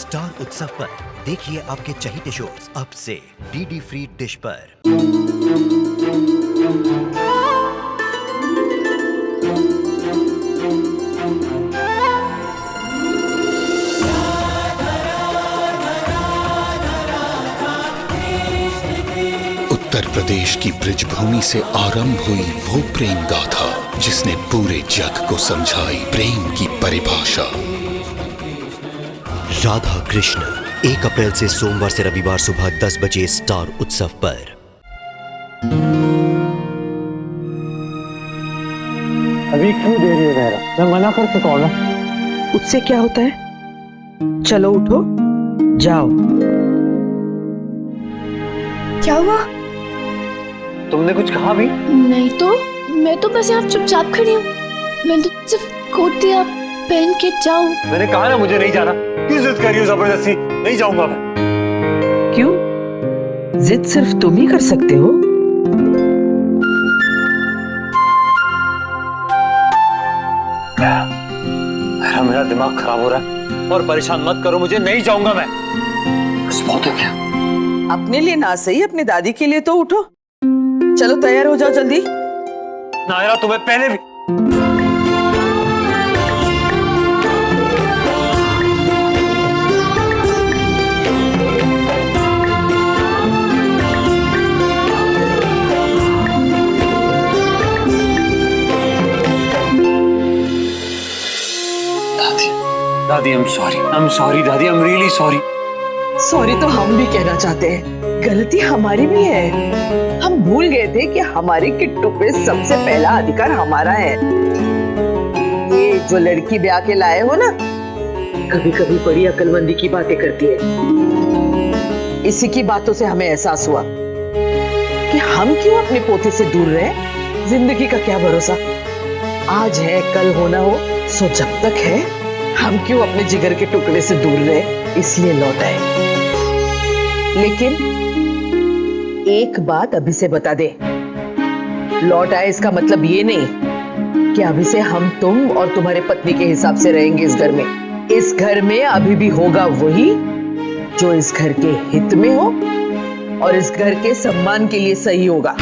Star उत्सव पर देखिए आपके चहीते शोज अब से डीडी फ्री डिश पर। उत्तर प्रदेश की ब्रिजभूमि से आरंभ हुई वो प्रेम गाथा जिसने पूरे जग को समझाई प्रेम की परिभाषा। राधा कृष्ण 1 अप्रैल से सोमवार से रविवार सुबह 10 बजे स्टार उत्सव पर। अभी क्यों दे रही हो मेरा? मैं मना कर चुका हूं ना। उससे क्या होता है? चलो उठो, जाओ। क्या हुआ? तुमने कुछ कहा भी? नहीं तो मैं तो बस यहाँ चुपचाप खड़ी हूँ। मैंने तो सिर्फ कोट दिया पहन के जाओ। मैंने कहा ना मुझे नहीं जाना। क्यों जिद कर रही हो जबरदस्ती? नहीं जाऊंगा मैं। क्यों? जिद सिर्फ तुम ही कर सकते हो। मेरा दिमाग खराब हो रहा है और परेशान मत करो मुझे। नहीं जाऊंगा मैं। बस बहुत हो गया। अपने लिए ना सही, अपनी दादी के लिए तो उठो। चलो तैयार हो जाओ जल्दी। नायरा तुम्हें पहले भी दादी I'm sorry दादी I'm really sorry। सॉरी तो हम भी कहना चाहते हैं, गलती हमारी भी है। हम भूल गए थे कि हमारे किट्टू पे सबसे पहला अधिकार हमारा है। ये जो लड़की ब्याह के लाए हो ना, कभी कभी बड़ी अक्लमंदी की बातें करती है। इसी की बातों से हमें एहसास हुआ कि हम क्यों अपने पोते से दूर रहे। जिंदगी का क्या भरोसा, आज है कल होना हो। सो जब तक है हम क्यों अपने जिगर के टुकड़े से दूर रहे, इसलिए लौट आए। लेकिन एक बात अभी से बता दे, लौट आए इसका मतलब ये नहीं कि अभी से हम तुम और तुम्हारे पत्नी के हिसाब से रहेंगे इस घर में। इस घर में अभी भी होगा वही जो इस घर के हित में हो और इस घर के सम्मान के लिए सही होगा।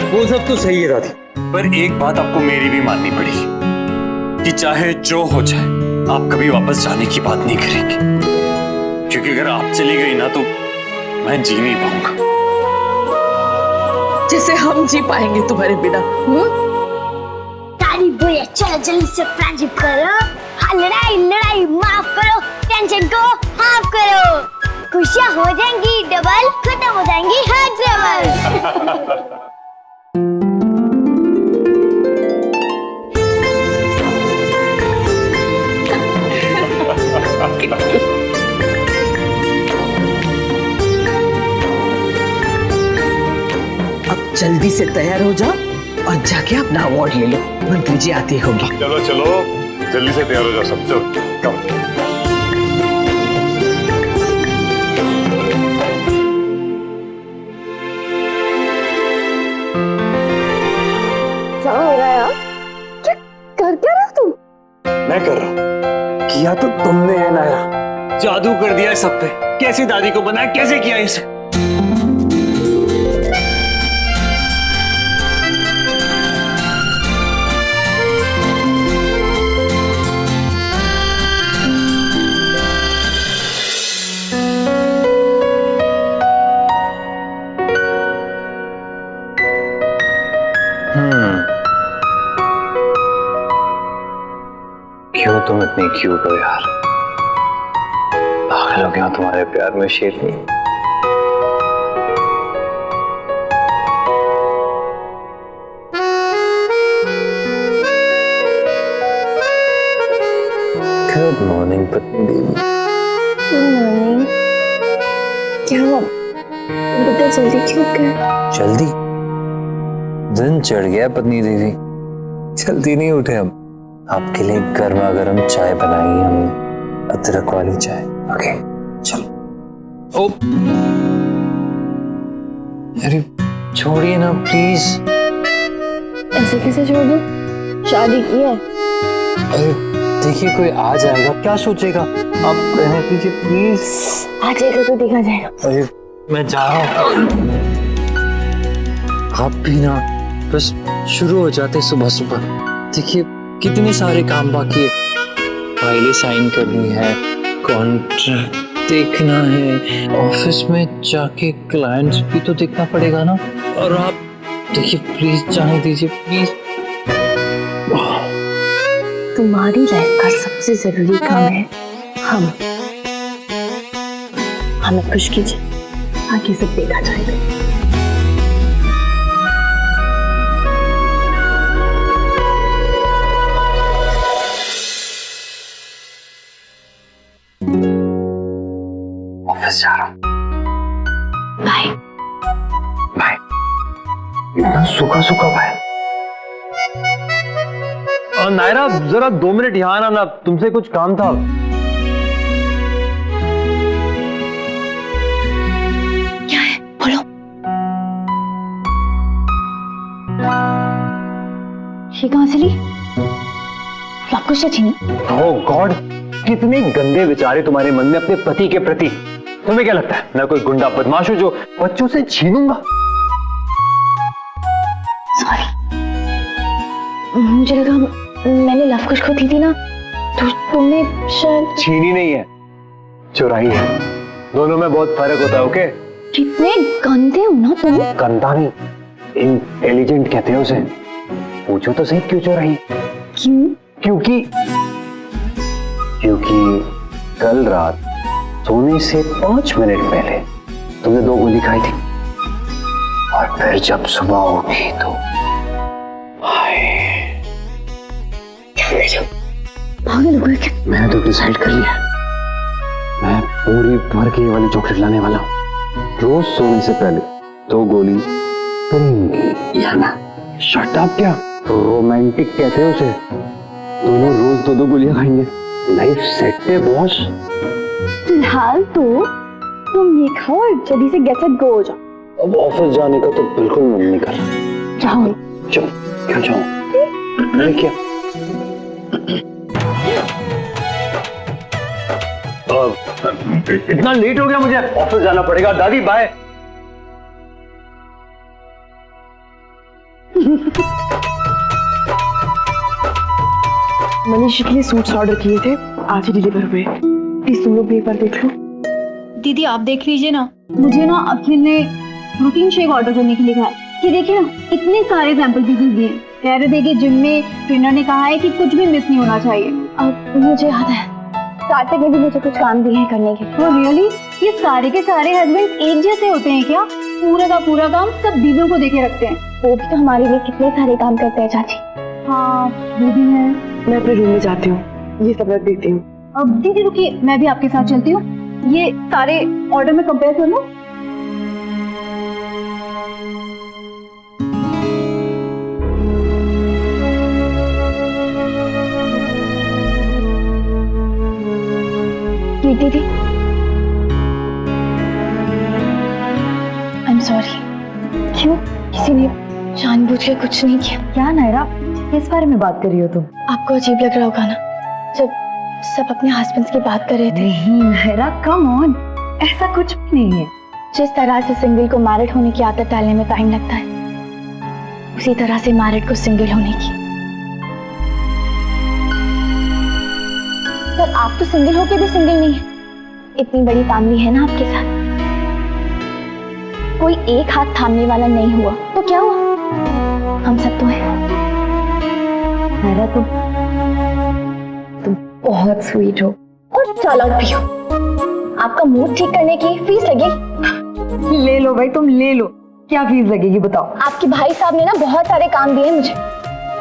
वो सब तो सही है दादी, पर एक बात आपको मेरी भी माननी पड़ेगी कि चाहे जो हो जाए आप कभी वापस जाने की बात नहीं करेंगे, क्योंकि अगर आप चली गई ना तो मैं जी नहीं पाऊंगा। जैसे हम जी पाएंगे तुम्हारे बिना। तारी भैया चलो जल्दी से फ्रेंडशिप करो। हाँ, लड़ाई माफ करो, टेंशन को हाफ करो। खुशियां हो जाएंगी डबल, खत्म हो जाएंगी हर ट्रबल। अब जल्दी से तैयार हो जाओ और जाके अपना अवार्ड ले लो। मंत्री जी आती होगी। चलो जल्दी से तैयार हो जाओ सब। चलो कम। क्या हो रहा है? क्या कर क्या रहे हो तुम? मैं कर रहा हूँ। किया तो तुमने है नायरा, जादू कर दिया है सब पे। कैसी दादी को बनाया, कैसे किया इसे? क्यों तुम इतनी क्यूट हो यार? पागल हो गया तुम्हारे प्यार में शेरनी। गुड मॉर्निंग पत्नी देवी। Good morning. क्या हुआ? बेटा जल्दी क्यों उठ गए? जल्दी? दिन चढ़ गया पत्नी देवी, जल्दी नहीं उठे हम। आपके लिए गर्मा गर्म चाय बनाई है हमने, अदरक वाली चाय। ओके चलो। ओ अरे छोड़िए ना प्लीज। ऐसे कैसे छोड़ दूं? शादी की है। अरे देखिए कोई आ जाएगा, क्या सोचेगा? आप रहने दीजिए प्लीज। आ जाएगा तो देखा जाएगा। अरे मैं जा रहा हूँ, आप भी ना बस शुरू हो जाते सुबह सुबह। देखिए कितने सारे काम बाकी है, फाइलें साइन करनी है, कॉन्ट्रैक्ट देखना है, ऑफिस में जाके क्लाइंट्स भी तो देखना पड़ेगा ना। और आप देखिए प्लीज जाने दीजिए प्लीज। तुम्हारी लाइफ का सबसे जरूरी काम है हमें खुश कीजिए, आगे सब देखा जाएगा। ऑफिस जा रहा हूँ, बाय। बाय। इतना सूखा सूखा बाय। नायरा जरा 2 मिनट यहाँ आना, तुमसे कुछ काम था। क्या है बोलो। ये कहां से ली? आपको छीनी? ओह गॉड, कितने गंदे विचार है तुम्हारे मन में अपने पति के प्रति। तुम्हें क्या लगता है मैं कोई गुंडा बदमाश हूं जो बच्चों से छीनूंगा? सॉरी, मुझे लगा मैंने लव कुश खो दी थी ना, तो तुमने शायद। छीनी नहीं है, चुराई है। दोनों में बहुत फर्क होता है। ओके, कितने गंदे हो ना तुम। गंदा नहीं, इंटेलिजेंट कहते हैं उसे। पूछो तो सही क्यों चुराई? क्यों? क्योंकि कल रात सोने से 5 मिनट पहले तुमने 2 गोली खाई थी, और फिर जब सुबह उठी तो पागल हो गए क्या? मैंने तो डिसाइड कर लिया, मैं पूरी भर के ये वाली चॉकलेट लाने वाला हूँ। रोज सोने से पहले 2 गोली प्रेम की, या ना शट अप, क्या रोमांटिक कहते हैं उसे। दोनों रोज 2-2 गोलियां खाएंगे, लाइफ सेट है बॉस। फिलहाल तो तुम ये खाओ और जल्दी से गेट सेट गो हो जाओ। अब ऑफिस जाने का तो बिल्कुल मन नहीं कर रहा। जाओ। चलो, क्या जाऊँ? क्या इतना लेट हो गया, मुझे ऑफिस जाना पड़ेगा। दादी बाय। मनीष के लिए सूट्स ऑर्डर किए थे, आज ही डिलीवर हुए। प्लीज तुम लोग भी एक बार देख लो। दीदी आप देख लीजिए ना, मुझे ना अखिल ने प्रोटीन शेक ऑर्डर करने के लिए कहा है कि देखिए ना इतने सारे सैंपल पीसेस दिए, कह रहे थे कि जिम में ट्रेनर ने कहा है कि कुछ भी मिस नहीं होना चाहिए। अब मुझे याद है कार्तिक ने भी मुझे कुछ काम दिए हैं करने के। तो रियली ये सारे के सारे हस्बैंड एक जैसे होते हैं क्या? पूरा का पूरा काम सब बीवियों को देके रखते हैं। वो भी तो हमारे लिए कितने सारे काम करते हैं चाची। हाँ वो भी है। मैं अपने रूम में जाती हूँ, ये सब रख देती हूँ। अब दीदी रुकिए, मैं भी आपके साथ चलती हूँ, ये सारे ऑर्डर में कंपेयर कर लूं। दीदी आई एम सॉरी। क्यों? किसी ने जानबूझ के कुछ नहीं किया। क्या नायरा, किस बारे में बात कर रही हो तुम? आपको अजीब लग रहा होगा ना जब सब अपने हस्बैंड की बात कर रहे थे। नहीं नायरा कम ऑन, ऐसा कुछ भी नहीं है। जिस तरह से सिंगल को मैरिड होने की आदत डालने में टाइम लगता है, उसी तरह से मैरिड को सिंगल होने की। पर आप तो सिंगल होके भी सिंगल नहीं है, इतनी बड़ी फैमिली है ना आपके साथ। कोई एक हाथ थामने वाला नहीं हुआ तो क्या हुआ, हम सब तो हैं। नायरा तुम बहुत स्वीट हो और चालाक भी हो। आपका मूड ठीक करने की फीस लगेगी। ले लो भाई, तुम ले लो। क्या फीस लगेगी बताओ? आपके भाई साहब ने ना बहुत सारे काम दिए मुझे,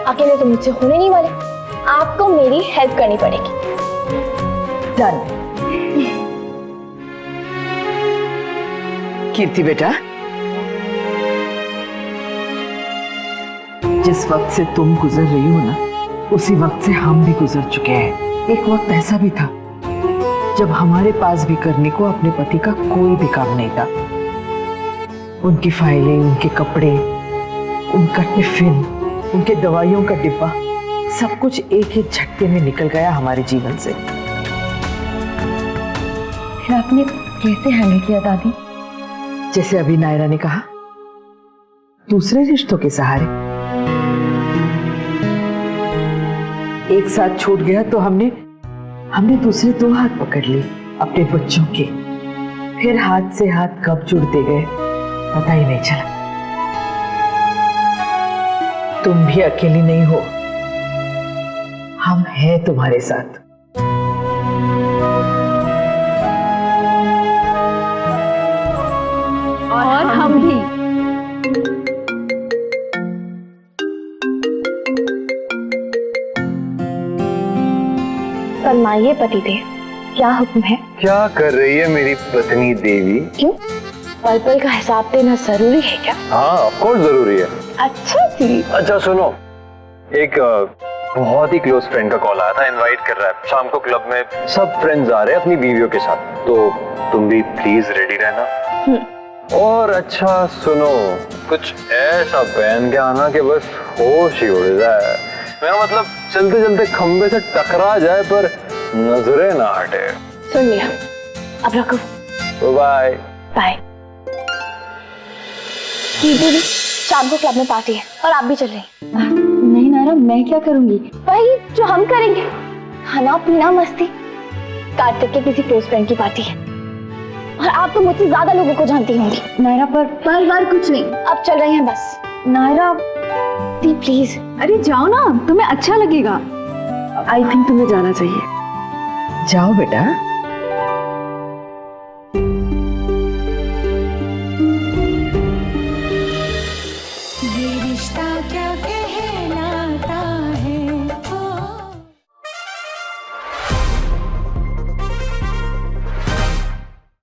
अकेले तो मुझसे होने नहीं वाले, आपको मेरी हेल्प करनी पड़ेगी। डन। कीर्ति बेटा, जिस वक्त से तुम गुजर रही हो ना, उसी वक्त से हम भी गुजर चुके हैं। एक वक्त ऐसा भी था जब हमारे पास भी करने को अपने पति का कोई भी काम नहीं था। उनकी फाइलें, उनके कपड़े, उनका टिफिन, उनके दवाइयों का डिब्बा, सब कुछ एक ही झटके में निकल गया हमारे जीवन से। फिर आपने कैसे हैंडल किया दादी? जैसे अभी नायरा ने कहा, दूसरे रिश्तों के सहारे। एक साथ छूट गया तो हमने दूसरे दो हाथ पकड़ लिए अपने बच्चों के। फिर हाथ से हाथ कब जुड़ते गए पता ही नहीं चला। तुम भी अकेली नहीं हो, हम हैं तुम्हारे साथ। और हम भी। फरमाइए पतिदेव, क्या हुक्म है? क्या कर रही है मेरी पत्नी देवी? क्यों, पल पल का हिसाब देना जरूरी है क्या? हाँ ऑफ कोर्स जरूरी है। अच्छा जी। अच्छा सुनो, एक बहुत ही क्लोज फ्रेंड का कॉल आया था, इनवाइट कर रहा है शाम को क्लब में, सब फ्रेंड्स आ रहे हैं अपनी बीवियों के साथ, तो तुम भी प्लीज रेडी रहना। और अच्छा सुनो, कुछ ऐसा पहन के आना कि बस होश ही उड़ जाए। मेरा मतलब चलते चलते खंबे से टकरा जाए पर नजरें ना हटे। सुन लिया, अब रखो। Bye bye. दीदी, शाम को क्लब में पार्टी है और आप भी चल रही हैं। नहीं नायरा, मैं क्या करूंगी? भाई जो हम करेंगे, खाना पीना मस्ती। कार्तिक के किसी क्लोज फ्रेंड की पार्टी है और आप तो मुझसे ज्यादा लोगों को जानती होंगी। नायरा पर कुछ नहीं। अब चल रही हैं बस। नायरा प्लीज। अरे जाओ ना, तुम्हें अच्छा लगेगा। आई थिंक तुम्हें जाना चाहिए। जाओ बेटा।